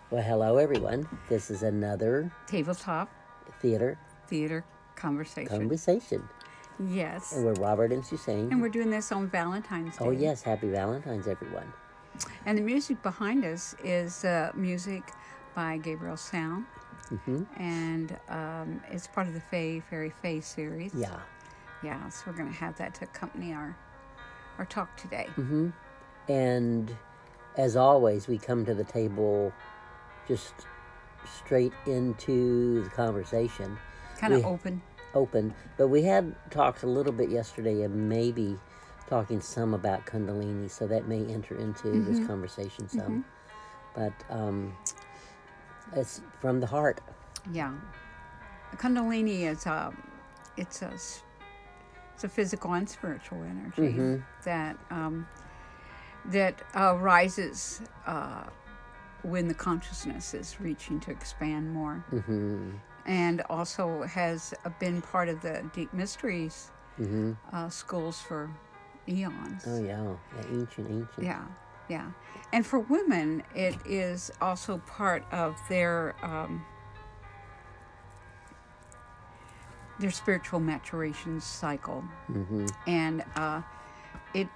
Well, hello everyone. This is another Tabletop theater theater conversation. conversation. Yes. And we're Robert and Suzanne. And we're doing this on Valentine's Day. Oh, yes. Happy Valentine's, everyone. And the music behind us is music by Gabriel Sound. Mm-hmm. And it's part of the Fairy Fae series. Yeah. Yeah, so we're going to have that to accompany our talk today. Mm-hmm. And as always, we come to the table just straight into the conversation. Kind of open. Open. But we had talked a little bit yesterday of maybe talking some about Kundalini, so that may enter into this conversation some. But it's from the heart. Yeah. Kundalini is it's a physical and spiritual energy that rises when the consciousness is reaching to expand more. And also has been part of the deep mysteries schools for eons. Oh, yeah. Ancient. Yeah. And for women, it is also part of their spiritual maturation cycle. And it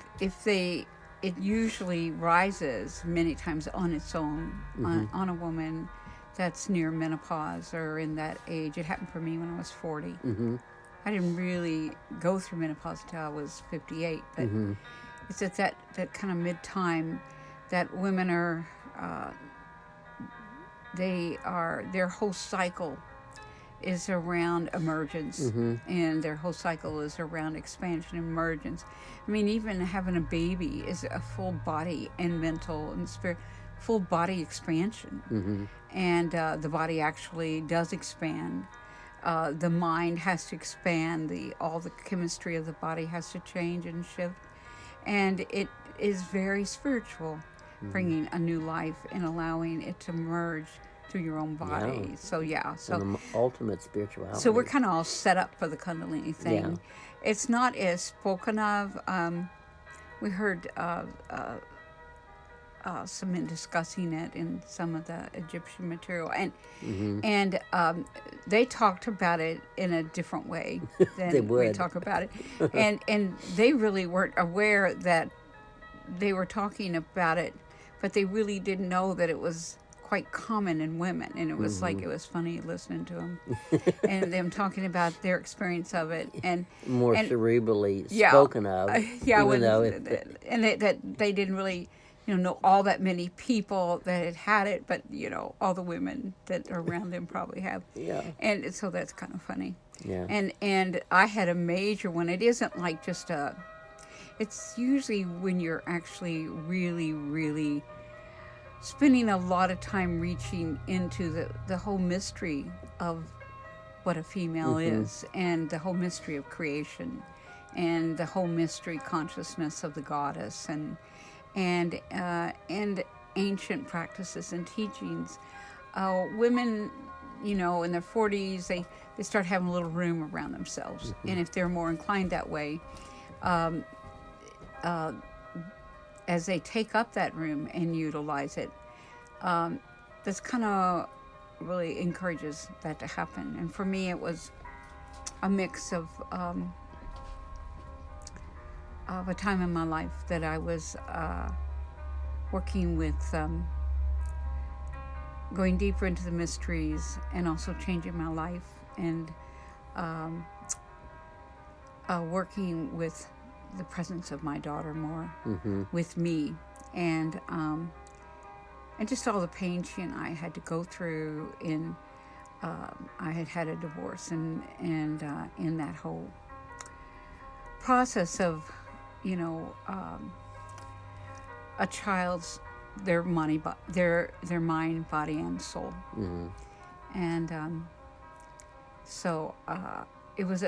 usually rises many times on its own on a woman that's near menopause or in that age. It happened for me when I was 40. I didn't really go through menopause until I was 58, but it's at that kind of mid-time that women are, their whole cycle is around emergence, and their whole cycle is around expansion and emergence. I mean, even having a baby is a full body and mental and spirit, full body expansion. And the body actually does expand. The mind has to expand. All the chemistry of the body has to change and shift. And it is very spiritual, bringing a new life and allowing it to merge through your own body. Yeah. So the ultimate spirituality. So we're kind of all set up for the Kundalini thing. Yeah. It's not as spoken of. We heard some men discussing it in some of the Egyptian material, and they talked about it in a different way than we talk about it, and they really weren't aware that they were talking about it, but they really didn't know that it was quite common in women, and it was like it was funny listening to them and them talking about their experience of it, and more cerebrally spoken of. That they didn't really know all that many people that had it, but all the women that are around them probably have. And so that's kind of funny. And I had a major one. It isn't like just it's usually when you're actually really, really spending a lot of time reaching into the whole mystery of what a female is, and the whole mystery of creation, and the whole mystery consciousness of the goddess, and ancient practices and teachings. Women, in their 40s, they start having a little room around themselves, and if they're more inclined that way, as they take up that room and utilize it, that's kind of really encourages that to happen. And for me, it was a mix of a time in my life that I was working with going deeper into the mysteries, and also changing my life, and working with the presence of my daughter more with me, and just all the pain she and I had to go through. In I had a divorce, and in that whole process of a child's their mind, body, and soul, and so it was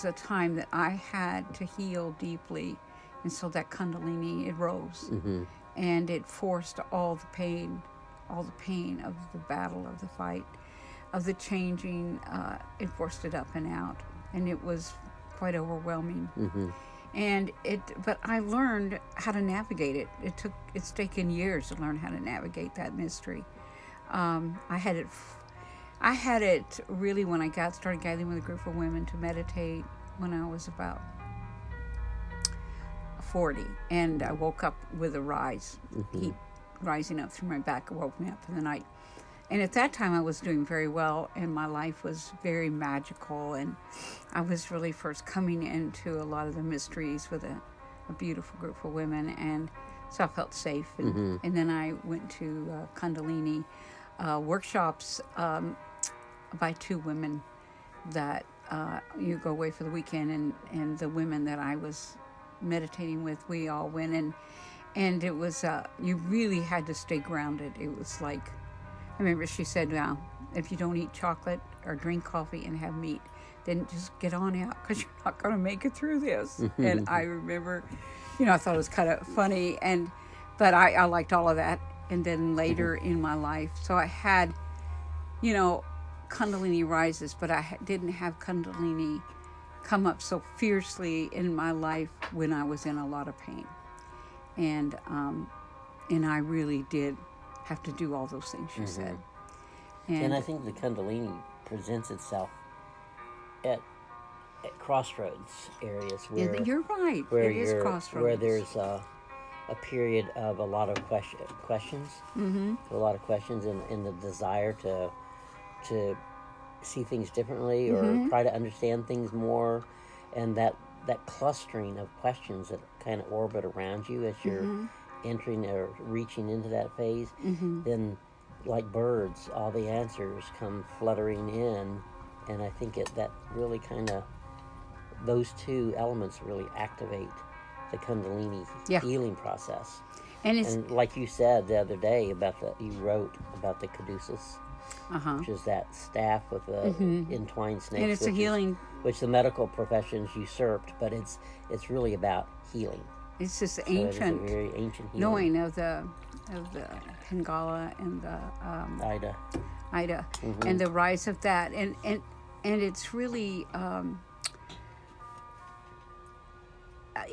a time that I had to heal deeply, and so that Kundalini, it rose, and it forced all the pain of the battle, of the fight, of the changing. It forced it up and out, and it was quite overwhelming. But I learned how to navigate it. It's taken years to learn how to navigate that mystery. I had it. I had it really when I started gathering with a group of women to meditate when I was about 40, and I woke up with a heat rising up through my back. It woke me up in the night. And at that time, I was doing very well, and my life was very magical, and I was really first coming into a lot of the mysteries with a beautiful group of women, and so I felt safe. And then I went to Kundalini workshops by two women that you go away for the weekend, and the women that I was meditating with, we all went in, and it was you really had to stay grounded. It was like, I remember she said, "Now, if you don't eat chocolate or drink coffee and have meat, then just get on out because you're not going to make it through this." And I remember, I thought it was kind of funny, but I liked all of that. And then later in my life, so I had, Kundalini rises, but I didn't have Kundalini come up so fiercely in my life when I was in a lot of pain, and I really did have to do all those things you said. And I think the Kundalini presents itself at crossroads areas where you're right. Where it is crossroads. Where there's a period of a lot of questions, a lot of questions, and the desire to see things differently or try to understand things more, and that clustering of questions that kind of orbit around you as you're entering or reaching into that phase, then like birds, all the answers come fluttering in, and I think that really kind of, those two elements really activate the Kundalini healing process. And like you said the other day you wrote about the caduceus, which is that staff with the entwined snakes, and it's a healing, which the medical professions usurped, but it's really about healing. It's this ancient, it is a very ancient healing. knowing of the Pingala and the Ida, and the rise of that, and it's really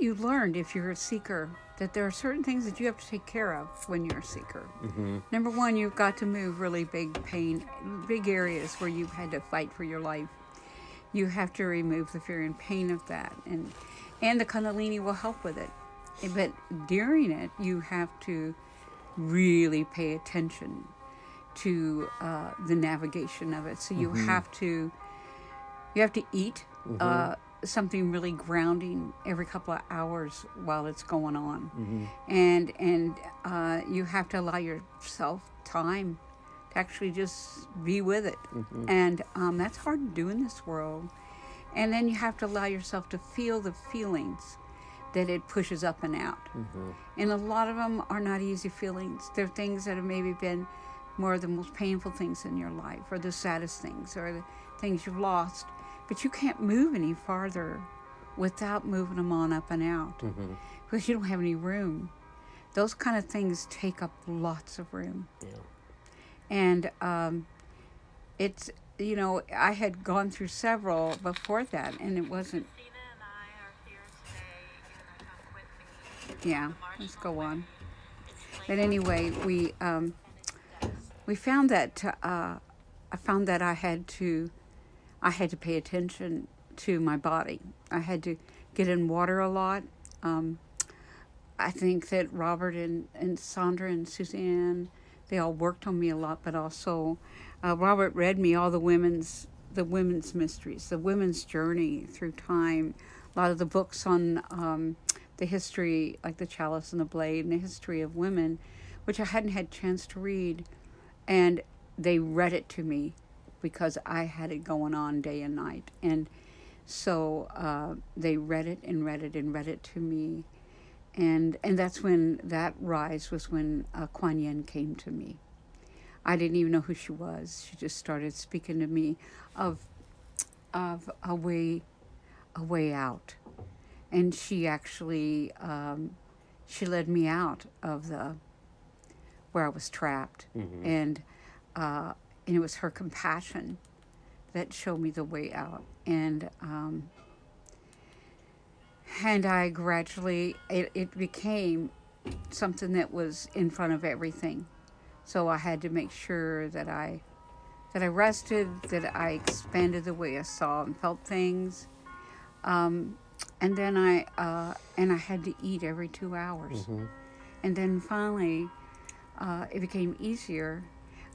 you learned, if you're a seeker, that there are certain things that you have to take care of when you're a seeker. Number one, you've got to move really big areas where you've had to fight for your life. You have to remove the fear and pain of that, and the Kundalini will help with it. But during it, you have to really pay attention to the navigation of it. So you have to eat something really grounding every couple of hours while it's going on, and you have to allow yourself time to actually just be with it, and that's hard to do in this world. And then you have to allow yourself to feel the feelings that it pushes up and out. And a lot of them are not easy feelings. They're things that have maybe been more of the most painful things in your life, or the saddest things, or the things you've lost. But you can't move any farther without moving them on up and out, because you don't have any room. Those kind of things take up lots of room. And it's, I had gone through several before that, and it wasn't. Yeah, let's go on. But anyway, we found that I found that I had to pay attention to my body. I had to get in water a lot. I think that Robert and Sandra and Suzanne, they all worked on me a lot, but also Robert read me all the women's mysteries, the women's journey through time, a lot of the books on the history, like The Chalice and the Blade, and the history of women, which I hadn't had a chance to read. And they read it to me because I had it going on day and night. And so they read it and read it and read it to me. And that's when that rise was when Kuan Yin came to me. I didn't even know who she was. She just started speaking to me of a way out. And she actually, she led me out of where I was trapped. And it was her compassion that showed me the way out. And I gradually, it became something that was in front of everything So I had to make sure that I rested, that I expanded the way I saw and felt things. And then I had to eat every 2 hours. Mm-hmm. And then finally, it became easier.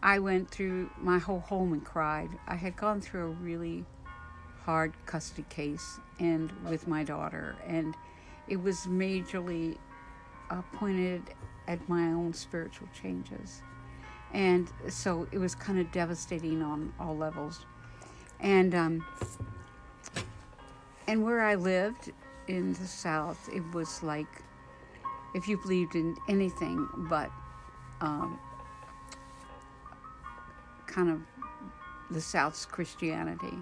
I went through my whole home and cried. I had gone through a really hard custody case and with my daughter, and it was majorly pointed at my own spiritual changes. And so it was kind of devastating on all levels. And where I lived in the South, it was like, if you believed in anything but kind of the South's Christianity,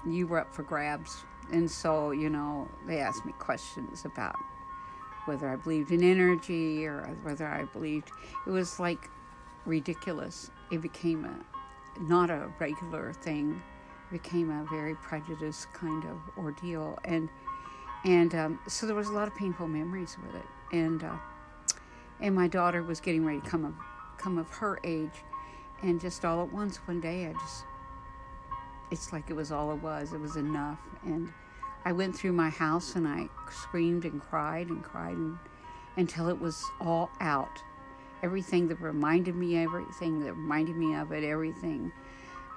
you were up for grabs. And so, they asked me questions about whether I believed in energy or whether I believed. It was like ridiculous. It became not a regular thing. It became a very prejudiced kind of ordeal. And so there was a lot of painful memories with it. And my daughter was getting ready to come of her age. And just all at once, one day, it's like it was all it was. It was enough. And I went through my house and I screamed and cried until it was all out. Everything that reminded me of it, everything.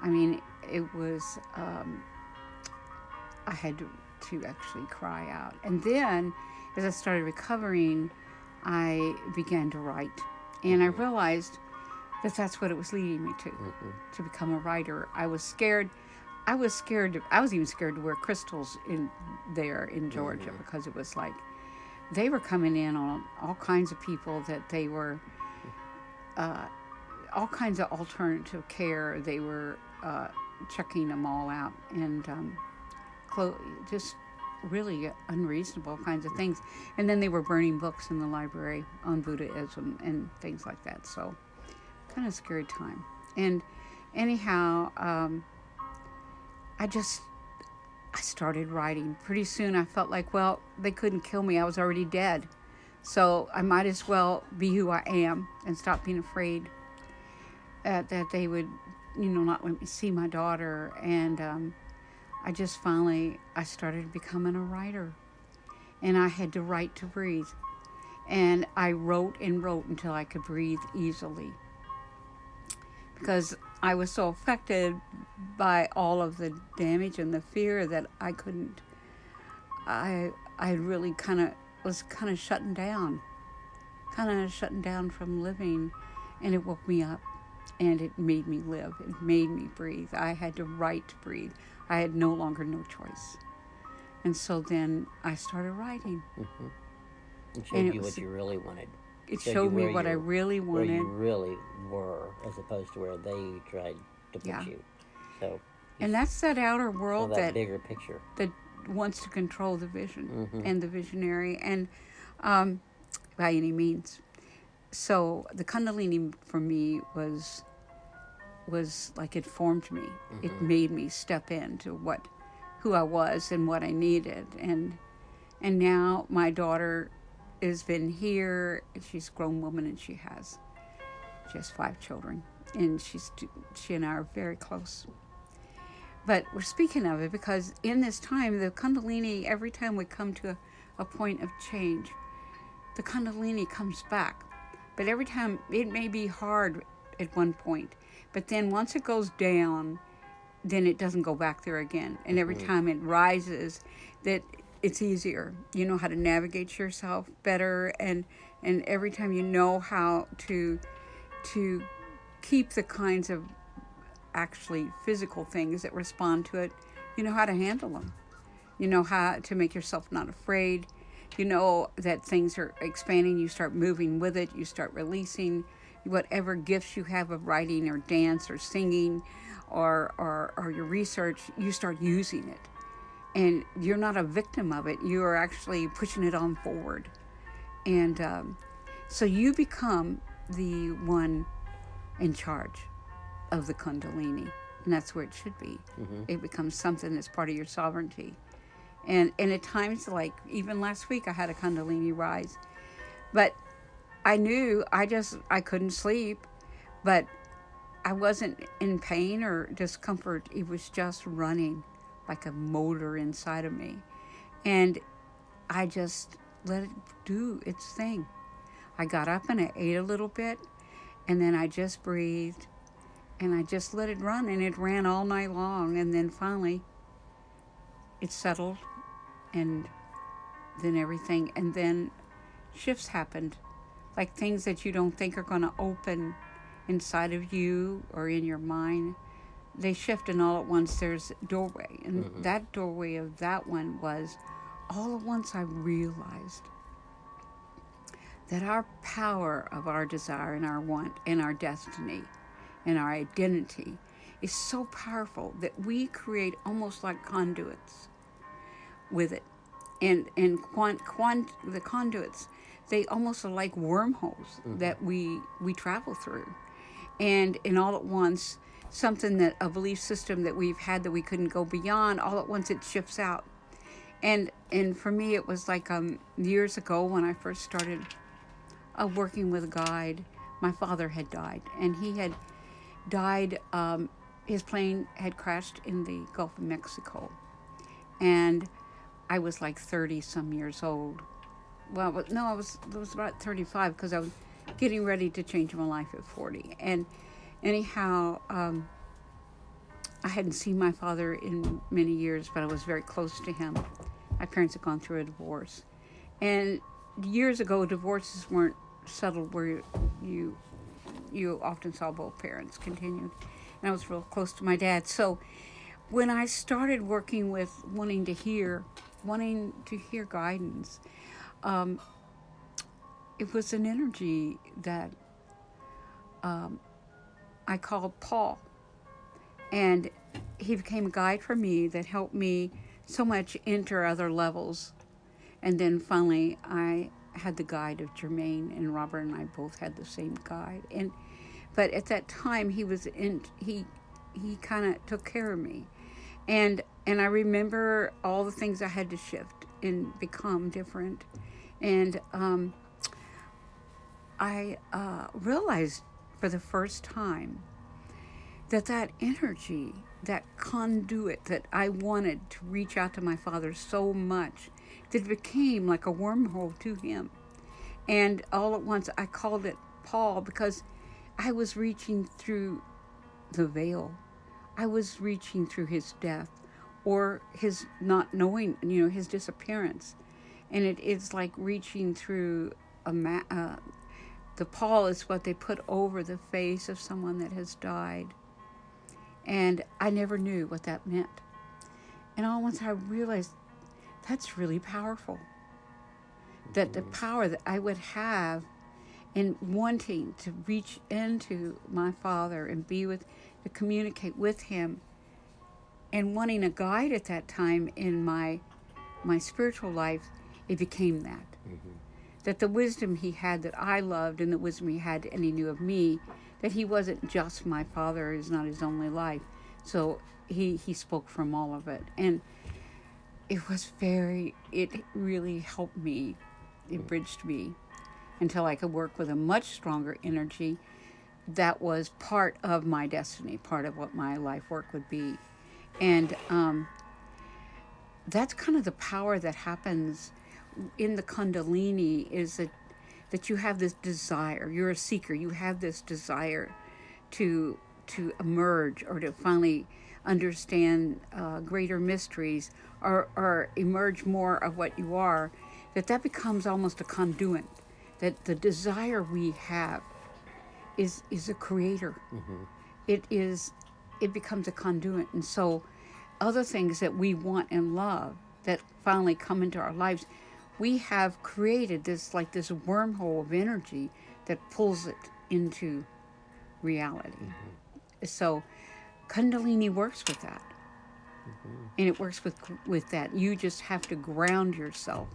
I mean, it was, I had to actually cry out. And then, as I started recovering, I began to write. And I realized that that's what it was leading me to become a writer. I was scared. I was even scared to wear crystals in Georgia, because it was like they were coming in on all kinds of people, that they were all kinds of alternative care. They were checking them all out, and just really unreasonable kinds of things. And then they were burning books in the library on Buddhism and things like that. So kind of scary time. And anyhow, I started writing. Pretty soon I felt like, well, they couldn't kill me. I was already dead. So I might as well be who I am and stop being afraid that they would, not let me see my daughter. And I started becoming a writer. And I had to write to breathe. And I wrote and wrote until I could breathe easily, because I was so affected by all of the damage and the fear that I couldn't. I really was shutting down from living, and it woke me up, and it made me live. It made me breathe. I had to write to breathe. I had no choice, and so then I started writing. Mm-hmm. It showed you what you really wanted. It showed me what I really wanted. Where you really were, as opposed to where they tried to put you. So, and that's that outer world, that bigger picture that wants to control the vision and the visionary, and by any means. So the Kundalini for me was like it formed me. It made me step into who I was and what I needed, and now my daughter has been here. She's a grown woman, and she has 5 children, and she and I are very close. But we're speaking of it because in this time, the Kundalini, every time we come to a point of change, the Kundalini comes back. But every time, it may be hard at one point, but then once it goes down, then it doesn't go back there again. And every time it rises, that it's easier. You know how to navigate yourself better, and every time you know how to keep the kinds of actually physical things that respond to it, you know how to handle them. You know how to make yourself not afraid. You know that things are expanding. You start moving with it. You start releasing whatever gifts you have of writing or dance or singing or your research. You start using it. And you're not a victim of it. You are actually pushing it on forward. And so you become the one in charge of the Kundalini. And that's where it should be. It becomes something that's part of your sovereignty. And at times, like even last week, I had a Kundalini rise. But I knew I couldn't sleep, but I wasn't in pain or discomfort. It was just running like a motor inside of me. And I just let it do its thing. I got up and I ate a little bit, and then I just breathed, and I just let it run, and it ran all night long. And then finally, it settled, and then everything, and then shifts happened, like things that you don't think are going to open inside of you or in your mind. They shift, and all at once there's a doorway. And that doorway of that one was, all at once I realized that our power of our desire and our want and our destiny and our identity is so powerful that we create almost like conduits with it. And the conduits, they almost are like wormholes that we travel through. And all at once, something that a belief system that we've had that we couldn't go beyond, all at once it shifts out. And for me, it was like years ago when I first started working with a guide. My father had died, and he had died. His plane had crashed in the Gulf of Mexico, and I was like 30 some years old. Well, no, I was about 35 because I was getting ready to change my life at 40. And anyhow, I hadn't seen my father in many years, but I was very close to him. My parents had gone through a divorce. And years ago, divorces weren't settled where you often saw both parents continued. And I was real close to my dad. So when I started working with wanting to hear guidance, it was an energy that I called Paul. And he became a guide for me that helped me so much enter other levels. And then finally, I had the guide of Jermaine, and Robert and I both had the same guide. But at that time, he kind of took care of me. And I remember all the things I had to shift and become different. And I realized for the first time that energy, that conduit that I wanted to reach out to my father so much, that it became like a wormhole to him. And all at once I called it Paul because I was reaching through the veil. I was reaching through his death or his not knowing, his disappearance. And it's like reaching through the pall is what they put over the face of someone that has died. And I never knew what that meant. And all at once I realized that's really powerful. That the power that I would have in wanting to reach into my father and to communicate with him, and wanting a guide at that time in my spiritual life, it became that. That the wisdom he had that I loved, and the wisdom he had and he knew of me, that he wasn't just my father, is not his only life. So he spoke from all of it. And it really helped me. It bridged me until I could work with a much stronger energy that was part of my destiny, part of what my life work would be. And that's kind of the power that happens in the Kundalini, is that you have this desire. You're a seeker. You have this desire to emerge or to finally understand greater mysteries or emerge more of what you are, that becomes almost a conduit. That the desire we have is a creator. It becomes a conduit. And so other things that we want and love that finally come into our lives, we have created this wormhole of energy that pulls it into reality. So Kundalini works with that. And it works with that. You just have to ground yourself.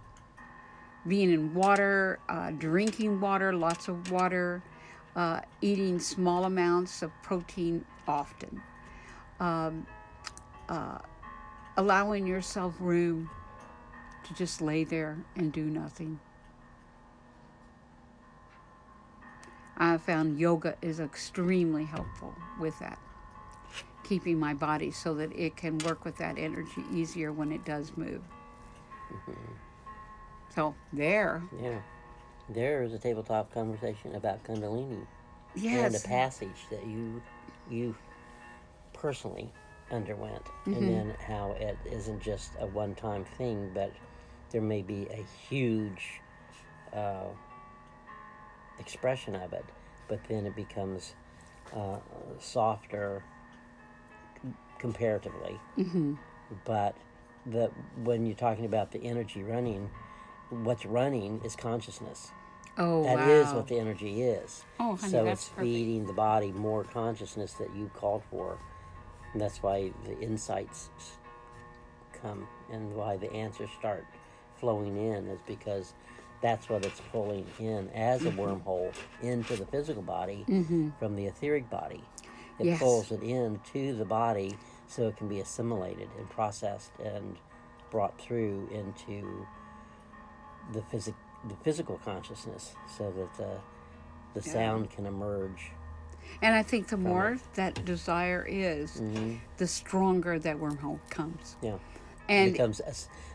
Being in water, drinking water, lots of water, eating small amounts of protein often. Allowing yourself room to just lay there and do nothing. I found yoga is extremely helpful with that, keeping my body so that it can work with that energy easier when it does move. So there. Yeah. There is a tabletop conversation about Kundalini and a Yes. passage that you personally underwent, and then how it isn't just a one-time thing, but there may be a huge expression of it, but then it becomes softer comparatively. But when you're talking about the energy running, what's running is consciousness. Oh, That wow. is what the energy is. Oh, honey, so that's it's perfect. feeding the body more consciousness that you called for. And that's why the insights come and why the answers start flowing in, is because that's what it's pulling in as a wormhole into the physical body from the etheric body. It Yes. pulls it into the body so it can be assimilated and processed and brought through into the physical consciousness, so that the sound can emerge. And I think the more that desire is, the stronger that wormhole comes. Yeah. And it becomes,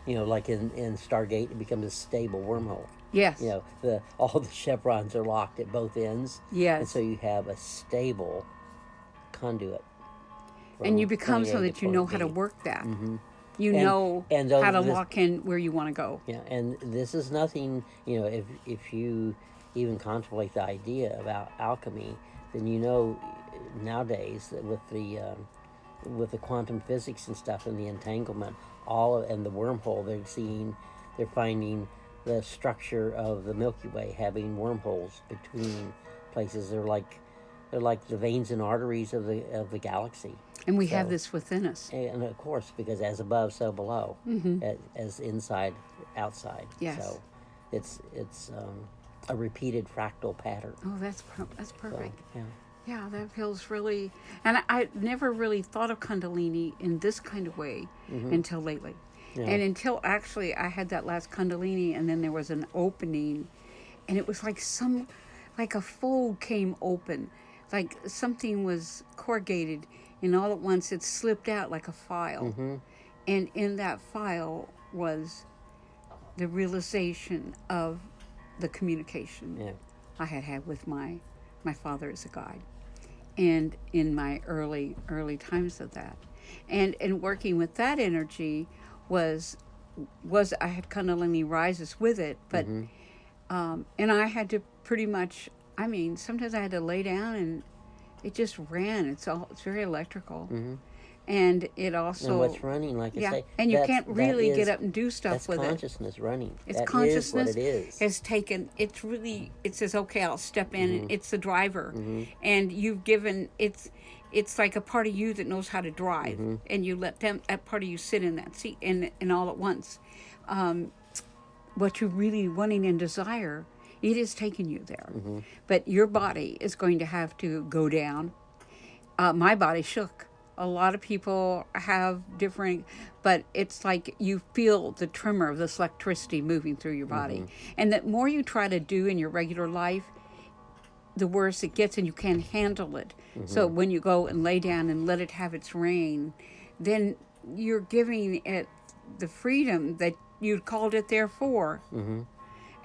like in Stargate, it becomes a stable wormhole. yes. All the chevrons are locked at both ends. Yes. And so you have a stable conduit. And you become point so A that to you know point how to B. work that. You And- know and how to this- lock in where you want to go. Yeah, and this is nothing, if you even contemplate the idea about alchemy, then nowadays that with the quantum physics and stuff and the entanglement, and the wormhole, they're finding the structure of the Milky Way having wormholes between places. They're like the veins and arteries of the galaxy. And we have this within us. And of course, because as above, so below, as inside, outside. Yes. So it's a repeated fractal pattern. Oh, that's perfect. So, yeah. Yeah, that feels really... And I never really thought of Kundalini in this kind of way until lately. Yeah. And until actually I had that last Kundalini, and then there was an opening, and it was like a fold came open, like something was corrugated, and all at once it slipped out like a file. And in that file was the realization of the communication I had with my father as a guide, and in my early times of that, and working with that energy was I had Kundalini rises with it, but and I had to pretty much, sometimes I had to lay down and it just ran. It's very electrical. And it also... And what's running, like I say... And you can't really get up and do stuff with it. That's consciousness running. It's that consciousness is what it is. has taken... It says, okay, I'll step in, and it's the driver. And you've given... It's like a part of you that knows how to drive. And you let that part of you sit in that seat, and all at once. What you're really wanting and desire, it is taking you there. But your body is going to have to go down. My body shook. A lot of people have different, but it's like you feel the tremor of this electricity moving through your body. And the more you try to do in your regular life, the worse it gets, and you can't handle it. So when you go and lay down and let it have its reign, then you're giving it the freedom that you called it there for.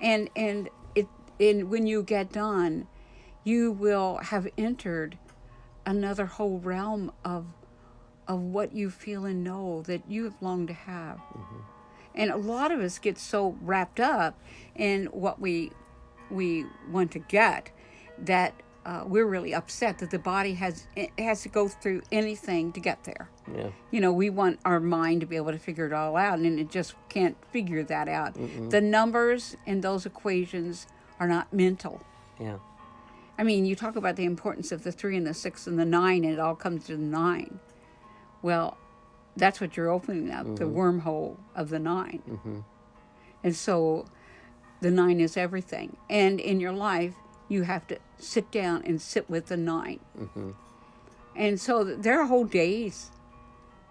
And when you get done, you will have entered another whole realm of what you feel and know that you have longed to have. And a lot of us get so wrapped up in what we want to get that we're really upset that the body has to go through anything to get there. We want our mind to be able to figure it all out, and it just can't figure that out. The numbers in those equations are not mental. You talk about the importance of the 3 and the 6 and the 9, and it all comes to the 9. Well, that's what you're opening up, the wormhole of the 9. And so the 9 is everything. And in your life, you have to sit down and sit with the 9. And so there are whole days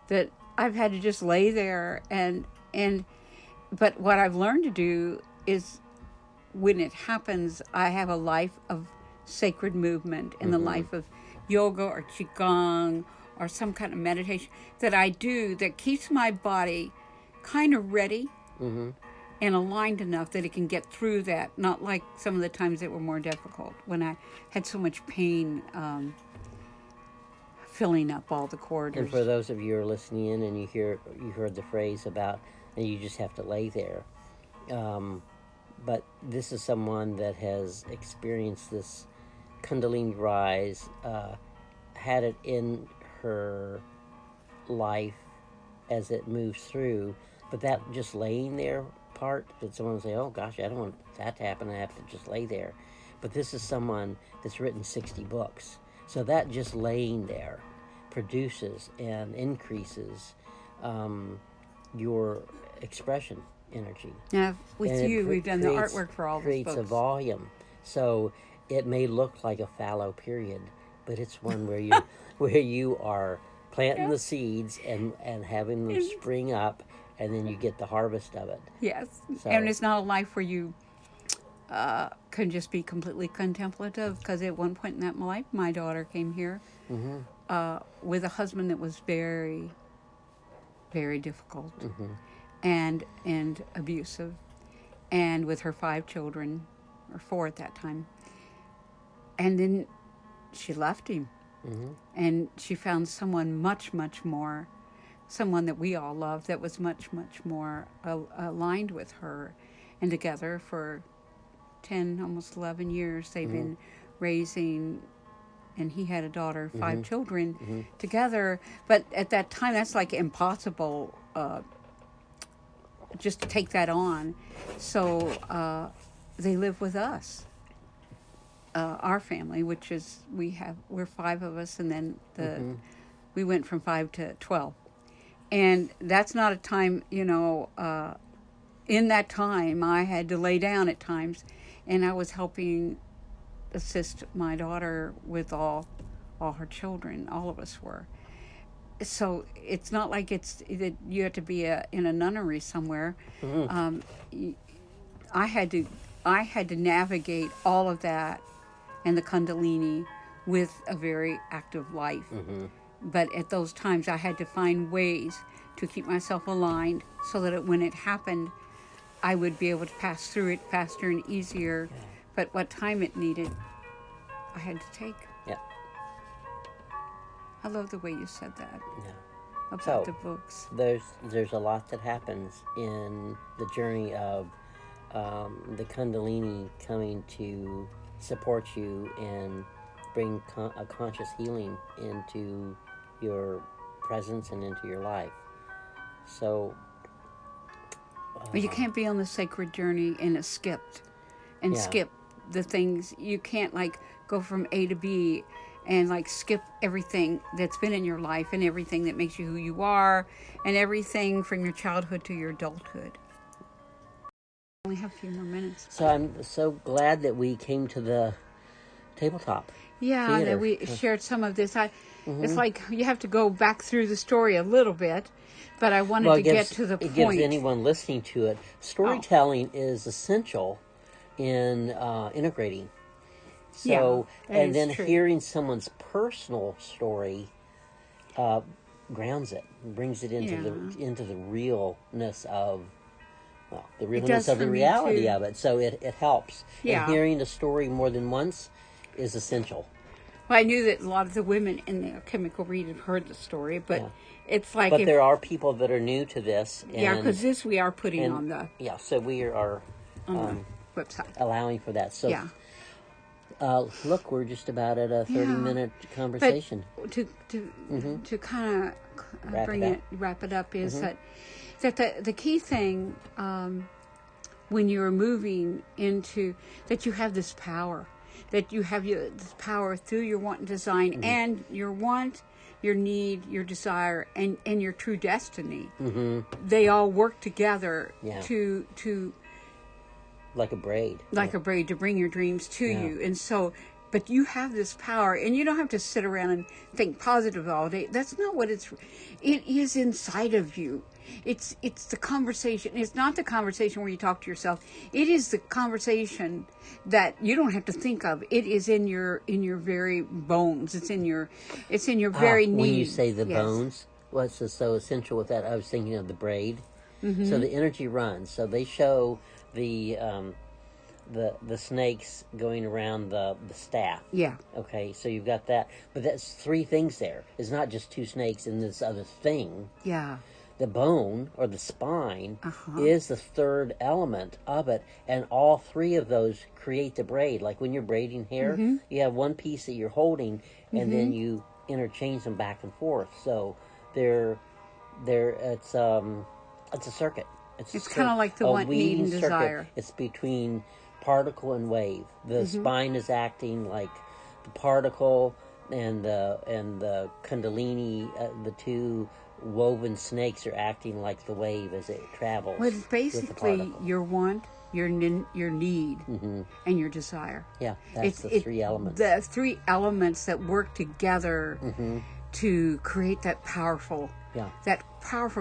that I've had to just lay there but what I've learned to do is, when it happens, I have a life of sacred movement in the life of yoga or qigong or some kind of meditation that I do that keeps my body kind of ready and aligned enough that it can get through that. Not like some of the times that were more difficult when I had so much pain filling up all the corridors. And for those of you who are listening in and you heard the phrase about, and you just have to lay there. But this is someone that has experienced this Kundalini rise, had it in her life as it moves through, but that just laying there part, that someone will say, oh gosh, I don't want that to happen, I have to just lay there. But this is someone that's written 60 books. So that just laying there produces and increases your expression energy. Now, with And you, we've done the artwork for all these creates books. a volume. So it may look like a fallow period, but it's one where you are planting the seeds and having them spring up, and then you get the harvest of it. Yes. So- And it's not a life where you can just be completely contemplative, because at one point in that life, my daughter came here with a husband that was very, very difficult and abusive, and with her 5 children, or 4 at that time. And then she left him, and she found someone much, much more, someone that we all love, that was much, much more aligned with her. And together for 10, almost 11 years, they've been raising, and he had a daughter, 5 children together. But at that time, that's like impossible just to take that on. So they live with us, our family, which is, we're 5 of us, and then we went from 5 to 12. And that's not a time, in that time, I had to lay down at times, and I was helping assist my daughter with all her children. All of us were. So it's not like it's that you have to be in a nunnery somewhere. I had to navigate all of that and the Kundalini with a very active life. But at those times, I had to find ways to keep myself aligned so that when it happened, I would be able to pass through it faster and easier. But what time it needed, I had to take. Yeah. I love the way you said that Yeah. about So, the books. There's a lot that happens in the journey of the Kundalini coming to support you and bring a conscious healing into your presence and into your life. So But you can't be on the sacred journey and skip the things. You can't like go from A to B and like skip everything that's been in your life and everything that makes you who you are and everything from your childhood to your adulthood. We only have a few more minutes. So I'm so glad that we came to the tabletop. Yeah, theater. that we shared some of this. It's like you have to go back through the story a little bit, but I wanted to get to the It point. gives anyone listening to it. Storytelling is essential in integrating. So, that and is then true. hearing someone's personal story grounds it, brings it into the realness of, the realness does of for the me, reality too. of it. So it helps. Yeah. And hearing the story more than once is essential. Well, I knew that a lot of the women in the chemical read had heard the story, but Yeah. it's like But there are people that are new to this. because this we are putting and on the yeah, so we are website. allowing for that. So, Yeah. look, we're just about at a 30-minute conversation. But to kind of wrap it up is that the key thing when you're moving into that you have this power, that you have this power through your want and design and your want, your need, your desire, and your true destiny. They all work together to like a braid. like a braid to bring your dreams to you. And so But you have this power, and you don't have to sit around and think positive all day. That's not what it is inside of you. It's the conversation. It's not the conversation where you talk to yourself. It is the conversation that you don't have to think of. It is in your very bones. It's in your very need. When you say the bones, what's so essential with that? I was thinking of the braid. So the energy runs. So they show the snakes going around the staff. Yeah. Okay, so you've got that. But that's three things there. It's not just two snakes and this other thing. Yeah. The bone or the spine is the third element of it. And all three of those create the braid. Like when you're braiding hair, you have one piece that you're holding and then you interchange them back and forth. So it's a circuit. It's kind of like the want, need, and desire. It's between particle and wave. The spine is acting like the particle, and the Kundalini, the two woven snakes, are acting like the wave as it travels. Well, basically, your want, your need, and your desire. Yeah, that's the three elements. The three elements that work together to create that powerful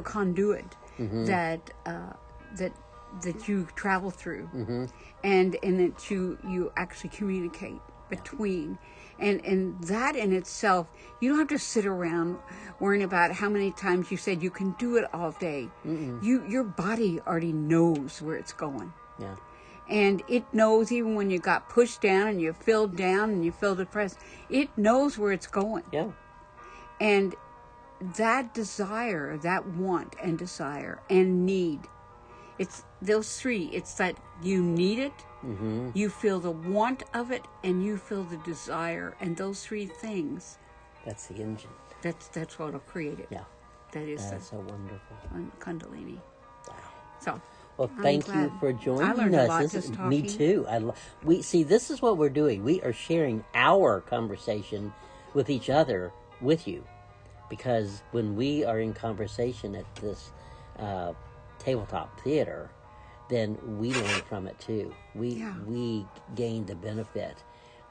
conduit that you travel through, and that you actually communicate between, and that in itself, you don't have to sit around worrying about how many times you said you can do it all day. Your body already knows where it's going. Yeah. And it knows even when you got pushed down and you feel down and you feel depressed, it knows where it's going. Yeah. And that desire, that want and desire and need, it's those three. It's that you need it, you feel the want of it, and you feel the desire. And those three things. That's the engine. That's what'll create it. Yeah. That's so wonderful. Kundalini. Wow. So. Well, thank you for joining us. I learned a lot just talking. Me too. We see, this is what we're doing. We are sharing our conversation with each other, with you. Because when we are in conversation at this tabletop theater, then we learn from it too. We gain the benefit.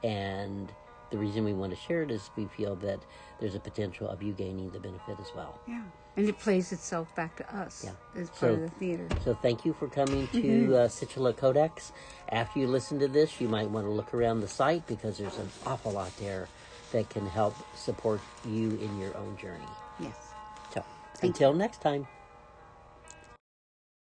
And the reason we want to share it is we feel that there's a potential of you gaining the benefit as well. Yeah. And it plays itself back to us as part of the theater. So thank you for coming to Situla Codex. After you listen to this, you might want to look around the site because there's an awful lot there that can help support you in your own journey. Yes. So until next time.